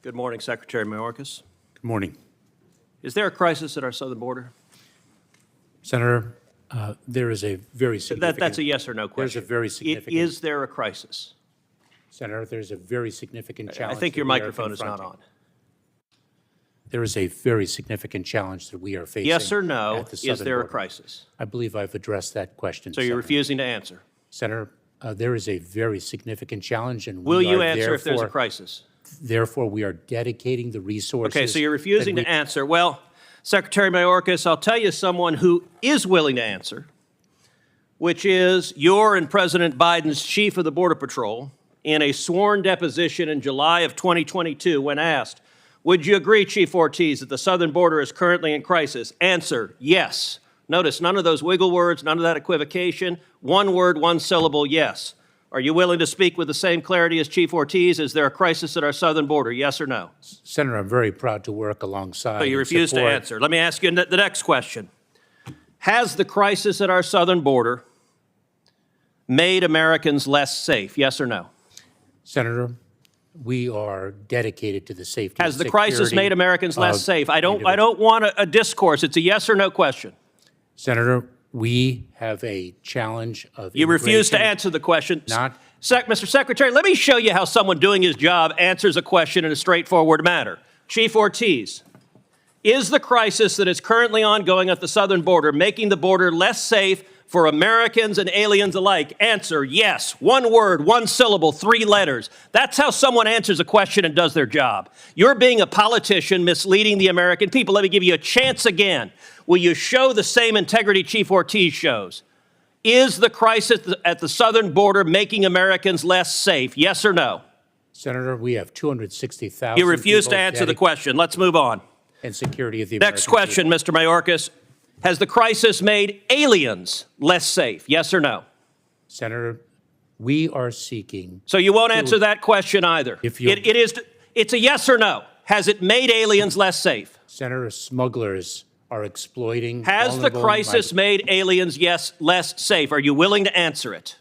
Good morning, Secretary Mayorkas. Good morning. Is there a crisis at our southern border? Senator, there is a very significant... That's a yes or no question. There's a very significant... Is there a crisis? Senator, there's a very significant challenge... I think your microphone is not on. There is a very significant challenge that we are facing. Yes or no, at the is southern there a border. crisis? I believe I've addressed that question, So you're refusing to answer? Senator, there is a very significant challenge, and Will you are answer if there's a therefore- crisis? Therefore, we are dedicating the resources... Okay, so you're refusing to answer. Well, Secretary Mayorkas, I'll tell you someone who is willing to answer, which is your and President Biden's chief of the Border Patrol in a sworn deposition in July of 2022 when asked, would you agree, Chief Ortiz, that the southern border is currently in crisis? Answered, yes. Notice none of those wiggle words, none of that equivocation. One word, one syllable, yes. Are you willing to speak with the same clarity as Chief Ortiz? Is there a crisis at our southern border, yes or no? Senator, I'm very proud to work alongside... So you refuse to answer. Let me ask you the next question. Has the crisis at our southern border made Americans less safe, yes or no? Senator, we are dedicated to the safety Has the crisis made Americans less safe? I don't want a discourse. It's a yes or no question. Senator, we have a challenge of You refuse to answer the question. Mr. Secretary, let me show you how someone doing his job answers a question in a straightforward manner. Chief Ortiz, is the crisis that is currently ongoing at the southern border making the border less safe for Americans and aliens alike? Answer, yes. One word, one syllable, 3 letters. That's how someone answers a question and does their job. You're being a politician misleading the American people. Let me give you a chance again. Will you show the same integrity Chief Ortiz shows? Is the crisis at the southern border making Americans less safe? Yes or no? Senator, we have 260,000 You refuse to answer the question. Let's move on. And security of the American Next question, people. Mr. Mayorkas. Has the crisis made aliens less safe? Yes or no? Senator, we are seeking... So you won't answer that question either. It's a yes or no. Has it made aliens less safe? Senator, smugglers are exploiting... Has the crisis made aliens, yes, less safe? Are you willing to answer it?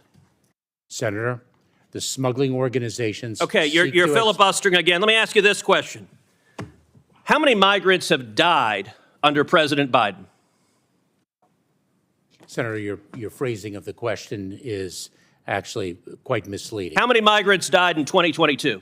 Senator, the smuggling organizations... Okay, you're filibustering again. Let me ask you this question. How many migrants have died under President Biden? Senator, your phrasing of the question is actually quite misleading. How many migrants died in 2022?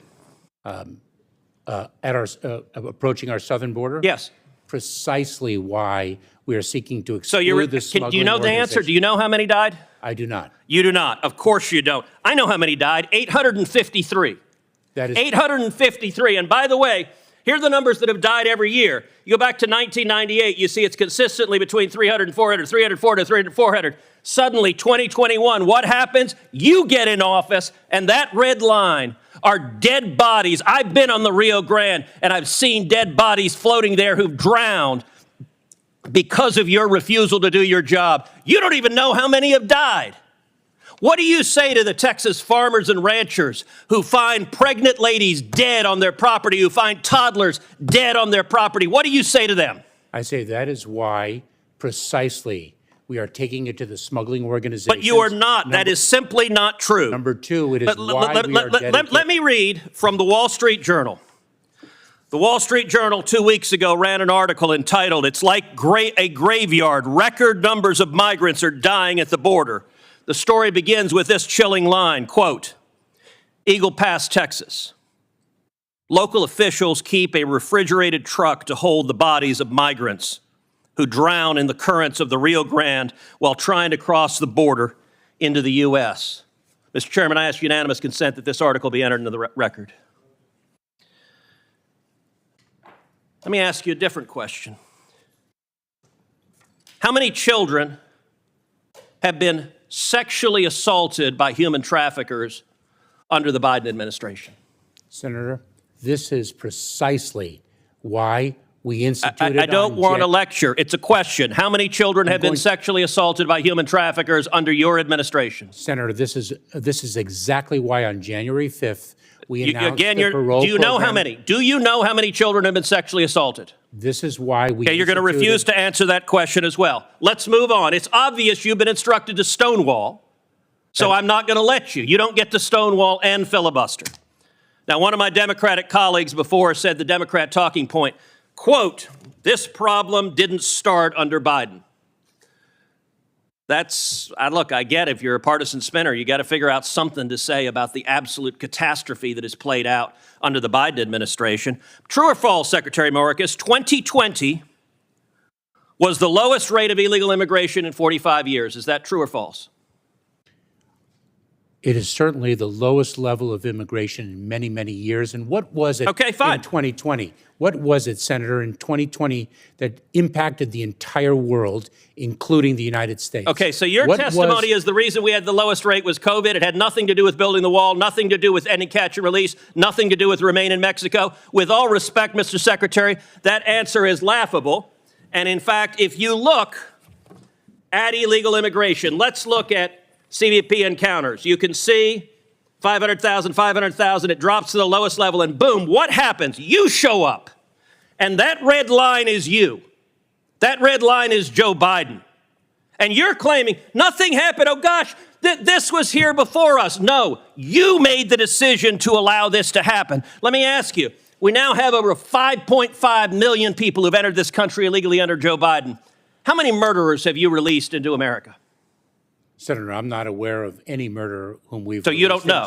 Approaching our southern border? Yes. Precisely why we are seeking to exclude the smuggling do you know the answer? Do you know how many died? I do not. You do not. Of course you don't. I know how many died. 853. That is 853. And by the way, here are the numbers that have died every year. You go back to 1998, you see it's consistently between 300 and 400, 300, 400, 300, 400. Suddenly, 2021, what happens? You get in office, and that red line are dead bodies. I've been on the Rio Grande, and I've seen dead bodies floating there who've drowned because of your refusal to do your job. You don't even know how many have died. What do you say to the Texas farmers and ranchers who find pregnant ladies dead on their property, who find toddlers dead on their property? What do you say to them? I say that is why precisely we are taking it to the smuggling organizations. But you are not. That is simply not true. Number 2, it is why we are dedicated. Let me read from the Wall Street Journal. The Wall Street Journal 2 weeks ago ran an article entitled, "It's like a graveyard. Record numbers of migrants are dying at the border." The story begins with this chilling line, quote, Eagle Pass, Texas. Local officials keep a refrigerated truck to hold the bodies of migrants who drown in the currents of the Rio Grande while trying to cross the border into the U.S. Mr. Chairman, I ask unanimous consent that this article be entered into the record. Let me ask you a different question. How many children have been sexually assaulted by human traffickers under the Biden administration? Senator, this is precisely why we instituted... I don't want a lecture. It's a question. How many children have been sexually assaulted by human traffickers under your administration? Senator, this is exactly why on January 5th, we announced again, the parole do you know program. how many? Do you know how many children have been sexually assaulted? This is why we... Okay, you're going to refuse to answer that question as well. Let's move on. It's obvious you've been instructed to stonewall, so I'm not going to let you. You don't get to stonewall and filibuster. Now, one of my Democratic colleagues before said the Democrat talking point, quote, "This problem didn't start under Biden." Look, I get if you're a partisan spinner, you got to figure out something to say about the absolute catastrophe that has played out under the Biden administration. True or false, Secretary Mayorkas, 2020 was the lowest rate of illegal immigration in 45 years. Is that true or false? It is certainly the lowest level of immigration in many, many years. And what was it Okay, fine. in 2020? What was it, Senator, in 2020 that impacted the entire world, including the United States? Okay, so your testimony is the reason we had the lowest rate was COVID. It had nothing to do with building the wall, nothing to do with ending catch and release, nothing to do with Remain in Mexico. With all respect, Mr. Secretary, that answer is laughable. And in fact, if you look at illegal immigration, let's look at CBP encounters. You can see 500,000, 500,000, it drops to the lowest level, and boom, what happens? You show up. And that red line is you. That red line is Joe Biden. And you're claiming nothing happened. Oh gosh, this was here before us. No, you made the decision to allow this to happen. Let me ask you, we now have over 5.5 million people who've entered this country illegally under Joe Biden. How many murderers have you released into America? Senator, I'm not aware of any murderer whom we've So you don't know?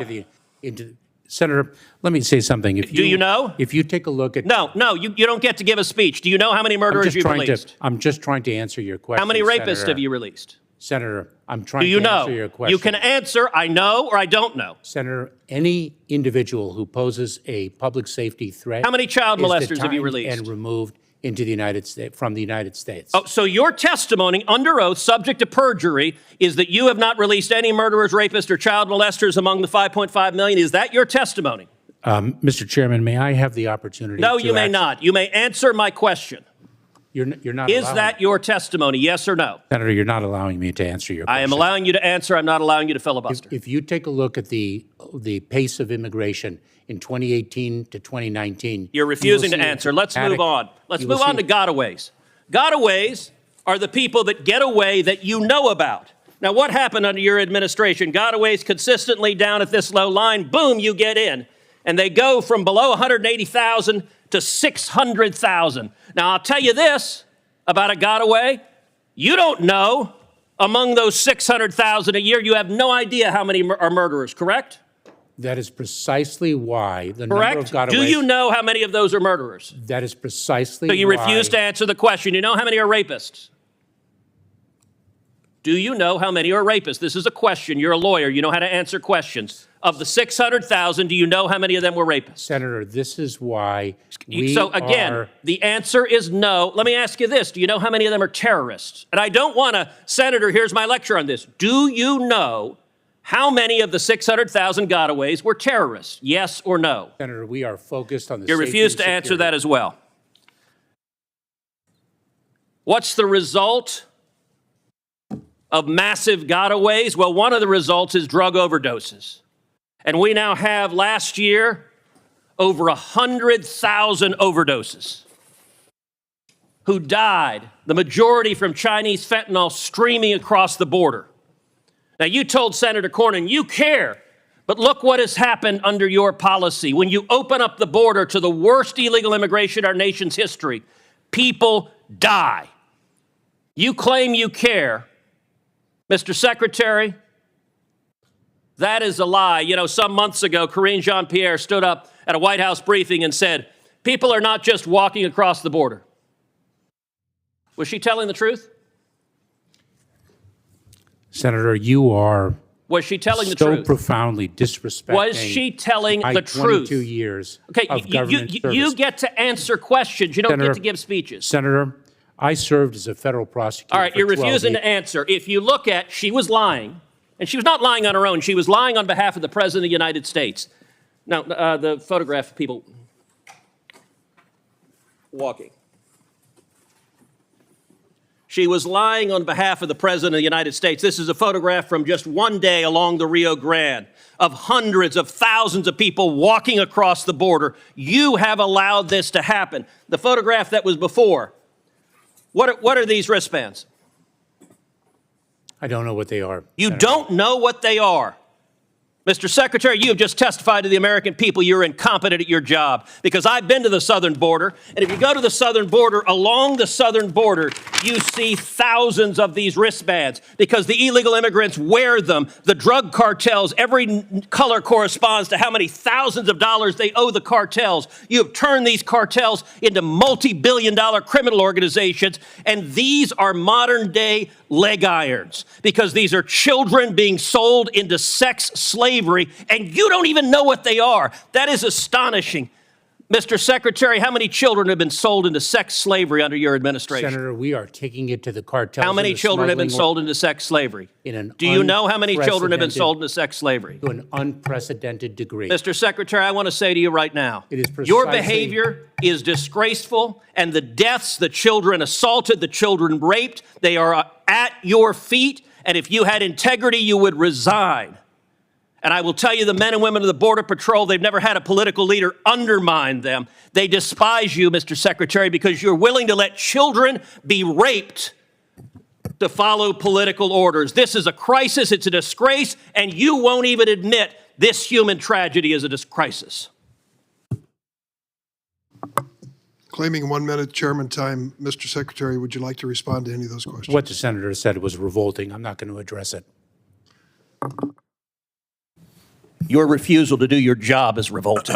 Senator, let me say something. Do you know? If you take a look at... No, you don't get to give a speech. Do you know how many murderers you've released? I'm just trying to answer your question, How many rapists Senator. have you released? Senator, I'm trying Do you to know? answer your question. You can answer, I know or I don't know. Senator, any individual who poses a public safety threat... How many child molesters have you is detained released? and removed into the United States, from the United States. Oh, so your testimony under oath, subject to perjury, is that you have not released any murderers, rapists, or child molesters among the 5.5 million? Is that your testimony? Mr. Chairman, may I have the opportunity No, you may not. You may answer my question. You're not Is allowing that your testimony, yes or no? Senator, you're not allowing me to answer your question. I am allowing you to answer. I'm not allowing you to filibuster. If you take a look at the pace of immigration in 2018 to 2019... You're refusing to answer. Let's move on. Let's move on to gotaways. Gotaways are the people that get away that you know about. Now, what happened under your administration? Gotaways consistently down at this low line. Boom, you get in. And they go from below 180,000 to 600,000. Now, I'll tell you this about a gotaway. You don't know among those 600,000 a year, you have no idea how many are murderers, correct? That is precisely why the Correct? number of gotaways... Do you know how many of those are murderers? That is precisely So you why... refuse to answer the question. You know how many are rapists? Do you know how many are rapists? This is a question. You're a lawyer. You know how to answer questions. Of the 600,000, do you know how many of them were rapists? Senator, this is why So again, the answer is no. Let me ask you this. Do you know how many of them are terrorists? And I don't want to, Senator, here's my lecture on this. Do you know how many of the 600,000 gotaways were terrorists? Yes or no? Senator, we are focused on the You safety refuse and to answer security. that as well. What's the result of massive gotaways? Well, one of the results is drug overdoses. And we now have, last year, over 100,000 overdoses who died, the majority from Chinese fentanyl streaming across the border. Now, you told Senator Cornyn you care, but look what has happened under your policy. When you open up the border to the worst illegal immigration in our nation's history, people die. You claim you care. Mr. Secretary, that is a lie. You know, some months ago, Karine Jean-Pierre stood up at a White House briefing and said, people are not just walking across the border. Was she telling the truth? Senator, you are Was she telling the so truth? profoundly disrespecting... Was she telling my the truth? 22 years Okay, of government service. you get to answer questions. You don't Senator, get to give speeches. Senator, I served as a federal prosecutor All right, for you're 12 refusing years. to answer. If you look at, she was lying, and she was not lying on her own. She was lying on behalf of the President of the United States. Now, the photograph of people walking. She was lying on behalf of the President of the United States. This is a photograph from just one day along the Rio Grande of hundreds of thousands of people walking across the border. You have allowed this to happen. The photograph that was before, what are these wristbands? I don't know what they are. You Senator. don't know what they are. Mr. Secretary, you have just testified to the American people you're incompetent at your job, because I've been to the southern border, and if you go to the southern border, along the southern border, you see thousands of these wristbands because the illegal immigrants wear them. The drug cartels, every color corresponds to how many thousands of dollars they owe the cartels. You have turned these cartels into multi-billion-dollar criminal organizations, and these are modern-day leg irons because these are children being sold into sex slavery, and you don't even know what they are. That is astonishing. Mr. Secretary, how many children have been sold into sex slavery under your administration? Senator, we are taking it to the cartels. How many children have been sold into sex slavery? Do you know how many children have been sold into sex slavery? To an unprecedented degree. Mr. Secretary, I want to say to you right now, it is precisely, your behavior is disgraceful, and the deaths, the children assaulted, the children raped, they are at your feet, and if you had integrity, you would resign. And I will tell you, the men and women of the Border Patrol, they've never had a political leader undermine them. They despise you, Mr. Secretary, because you're willing to let children be raped to follow political orders. This is a crisis, it's a disgrace, and you won't even admit this human tragedy is a crisis. Claiming 1 minute chairman time, Mr. Secretary, would you like to respond to any of those questions? What the senator said was revolting. I'm not going to address it. Your refusal to do your job is revolting.